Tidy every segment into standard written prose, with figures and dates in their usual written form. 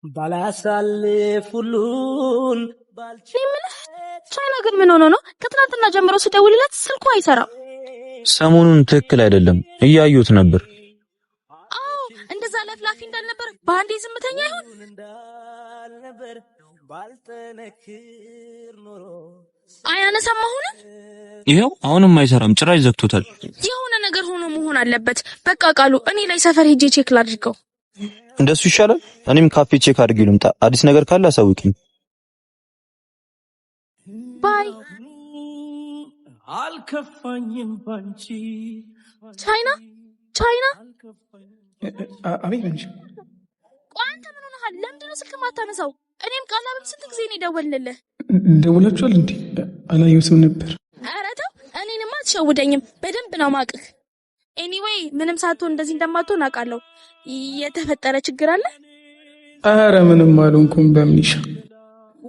ባላሳልፉሉን ቻይና ግን ምን ሆኖ ነው ከትናንትና ጀምሮ ስደውልለት ስልኩ አይሰራም? ሰሞኑን ትክክል አይደለም እያዩት ነበር። አዎ እንደዛ ለፍላፊ እንዳልነበር በአንዴ ዝምተኛ ይሁን አያነሳም። ይሄው አሁንም አይሰራም፣ ጭራሽ ዘግቶታል። የሆነ ነገር ሆኖ መሆን አለበት። በቃ ቃሉ እኔ ላይ ሰፈር ሄጄ ቼክ ላድርገው። እንደሱ ይሻላል። እኔም ካፌ ቼክ አድርጌው ልምጣ። አዲስ ነገር ካለ አሳውቂኝ። ባይ። አልከፋኝም ባንቺ ቻይና አቤት አንቺ አንተ ምን ሆነሃል? ለምንድን ነው ስልክ ማታነሳው? እኔም ቃላብን ስንት ጊዜ ነው ደወልልልህ? ደውላችኋል እንዴ? አላየሁትም ነበር። ኧረ ተው፣ እኔንማ አትሸውደኝም። በደንብ ነው ማቅህ። ኤኒዌይ ምንም ሳትሆን እንደዚህ እንደማትሆን አውቃለሁ። የተፈጠረ ችግር አለ? ኧረ ምንም አልሆንኩም። በምንሽ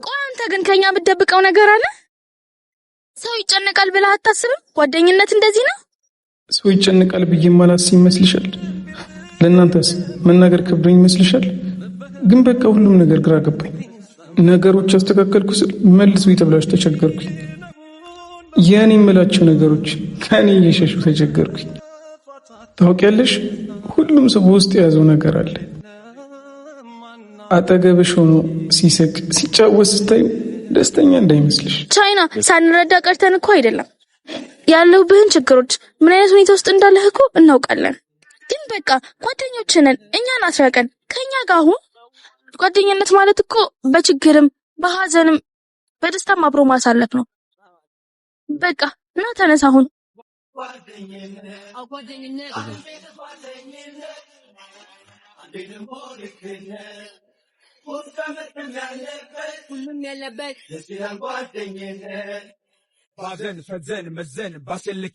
ቆይ አንተ ግን ከኛ የምትደብቀው ነገር አለ? ሰው ይጨነቃል ብለህ አታስብም? ጓደኝነት እንደዚህ ነው። ሰው ይጨነቃል ብዬ ማላስብ ይመስልሻል? ለእናንተስ መናገር ከብዶኝ ይመስልሻል? ግን በቃ ሁሉም ነገር ግራ ገባኝ። ነገሮች አስተካከልኩ ስል መልሶ ይተብላሽ ተቸገርኩኝ። የኔ የምላቸው ነገሮች ከኔ እየሸሹ ተቸገርኩኝ። ታውቂያለሽ፣ ሁሉም ሰው በውስጥ የያዘው ነገር አለ። አጠገብሽ ሆኖ ሲስቅ ሲጫወት ስታዩ ደስተኛ እንዳይመስልሽ። ቻይና ሳንረዳ ቀርተን እኮ አይደለም። ያለሁብህን ችግሮች ምን አይነት ሁኔታ ውስጥ እንዳለህ እኮ እናውቃለን። ግን በቃ ጓደኞች ነን፣ እኛን አትራቀን፣ ከኛ ጋር አሁን። ጓደኝነት ማለት እኮ በችግርም በሐዘንም በደስታም አብሮ ማሳለፍ ነው። በቃ እና ተነስ አሁን። ሁሉም ያለበት ባዘን ፈዘን መዘን ባስልክ